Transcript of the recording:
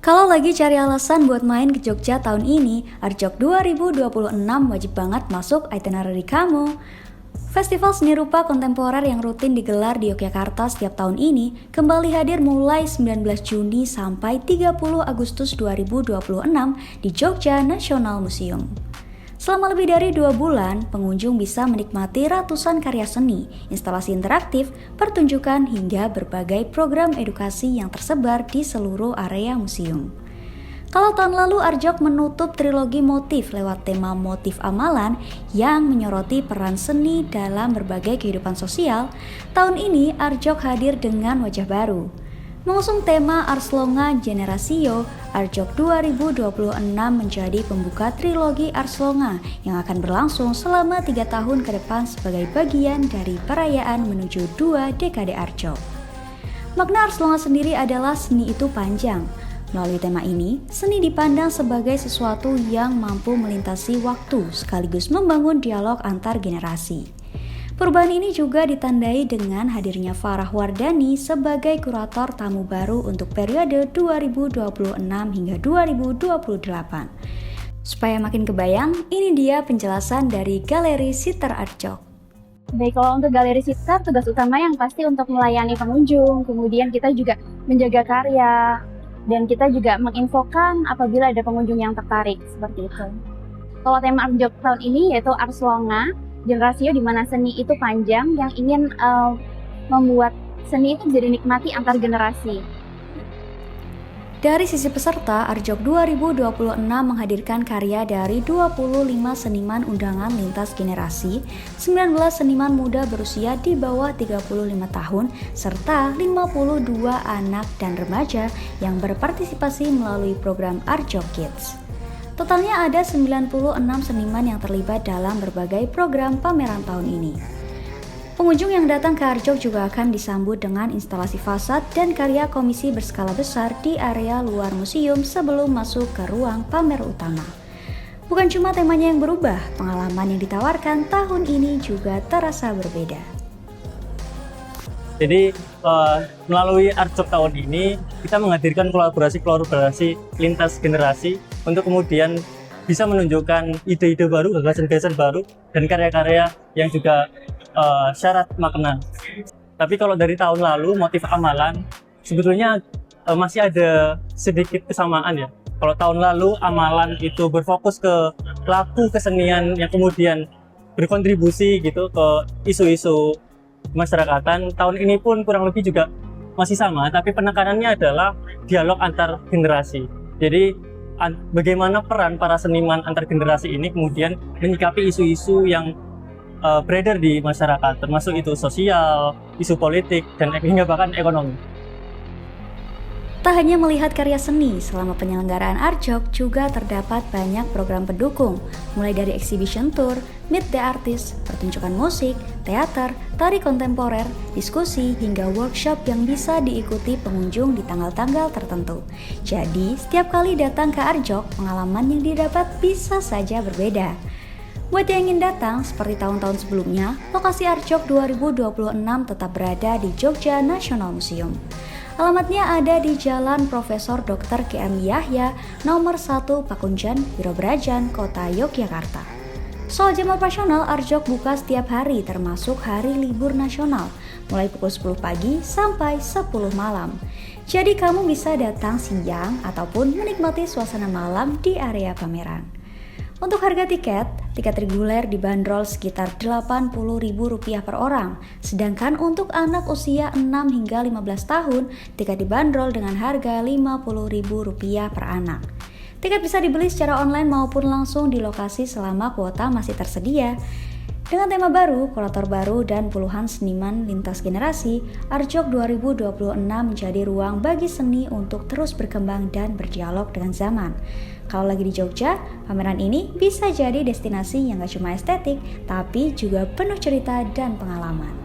Kalau lagi cari alasan buat main ke Jogja tahun ini, Arjok 2026 wajib banget masuk itinerary kamu. Festival seni rupa kontemporer yang rutin digelar di Yogyakarta setiap tahun ini kembali hadir mulai 19 Juni sampai 30 Agustus 2026 di Jogja National Museum. Selama lebih dari 2 bulan, pengunjung bisa menikmati ratusan karya seni, instalasi interaktif, pertunjukan hingga berbagai program edukasi yang tersebar di seluruh area museum. Kalau tahun lalu Arjok menutup trilogi motif lewat tema motif amalan yang menyoroti peran seni dalam berbagai kehidupan sosial, tahun ini Arjok hadir dengan wajah baru. Mengusung tema Arslonga Generasio, Arjok 2026 menjadi pembuka trilogi Arslonga yang akan berlangsung selama 3 tahun ke depan sebagai bagian dari perayaan menuju 2 dekade Arjok. Makna Arslonga sendiri adalah seni itu panjang. Melalui tema ini, seni dipandang sebagai sesuatu yang mampu melintasi waktu sekaligus membangun dialog antar generasi. Perubahan ini juga ditandai dengan hadirnya Farah Wardani sebagai kurator tamu baru untuk periode 2026 hingga 2028. Supaya makin kebayang, ini dia penjelasan dari Galeri Sitter Arjok. Baik, kalau untuk Galeri Sitter, tugas utama yang pasti untuk melayani pengunjung, kemudian kita juga menjaga karya, dan kita juga menginfokan apabila ada pengunjung yang tertarik, seperti itu. Kalau tema Arjok tahun ini yaitu Arslonga Generasio, di mana seni itu panjang yang ingin membuat seni itu bisa dinikmati antar generasi. Dari sisi peserta, Arjok 2026 menghadirkan karya dari 25 seniman undangan lintas generasi, 19 seniman muda berusia di bawah 35 tahun, serta 52 anak dan remaja yang berpartisipasi melalui program Arjok Kids. Totalnya ada 96 seniman yang terlibat dalam berbagai program pameran tahun ini. Pengunjung yang datang ke Arjok juga akan disambut dengan instalasi fasad dan karya komisi berskala besar di area luar museum sebelum masuk ke ruang pamer utama. Bukan cuma temanya yang berubah, pengalaman yang ditawarkan tahun ini juga terasa berbeda. Jadi melalui Arjok tahun ini kita menghadirkan kolaborasi lintas generasi untuk kemudian bisa menunjukkan ide-ide baru, gagasan-gagasan baru, dan karya-karya yang juga syarat makna. Tapi kalau dari tahun lalu motif amalan sebetulnya masih ada sedikit kesamaan ya. Kalau tahun lalu amalan itu berfokus ke pelaku kesenian yang kemudian berkontribusi gitu ke isu-isu masyarakatan, tahun ini pun kurang lebih juga masih sama, tapi penekanannya adalah dialog antar generasi. Jadi bagaimana peran para seniman antar generasi ini kemudian menyikapi isu-isu yang beredar di masyarakat, termasuk itu sosial, isu politik, dan hingga bahkan ekonomi. Tak hanya melihat karya seni, selama penyelenggaraan Arjok juga terdapat banyak program pendukung, mulai dari exhibition tour, meet the artist, pertunjukan musik, teater, tari kontemporer, diskusi, hingga workshop yang bisa diikuti pengunjung di tanggal-tanggal tertentu. Jadi, setiap kali datang ke Arjok, pengalaman yang didapat bisa saja berbeda. Buat yang ingin datang, seperti tahun-tahun sebelumnya, lokasi Arjok 2026 tetap berada di Jogja National Museum. Alamatnya ada di Jalan Profesor Dr. K.M. Yahya, nomor 1 Pakunjan, Wirobrajan, Kota Yogyakarta. Soal jam operasional, Arjok buka setiap hari termasuk hari libur nasional, mulai pukul 10 pagi sampai 10 malam. Jadi kamu bisa datang siang ataupun menikmati suasana malam di area pameran. Untuk harga tiket reguler dibanderol sekitar Rp80.000 per orang, sedangkan untuk anak usia 6 hingga 15 tahun, tiket dibanderol dengan harga Rp50.000 per anak. Tiket bisa dibeli secara online maupun langsung di lokasi selama kuota masih tersedia. Dengan tema baru, kurator baru, dan puluhan seniman lintas generasi, Arjok 2026 menjadi ruang bagi seni untuk terus berkembang dan berdialog dengan zaman. Kalau lagi di Jogja, pameran ini bisa jadi destinasi yang gak cuma estetik, tapi juga penuh cerita dan pengalaman.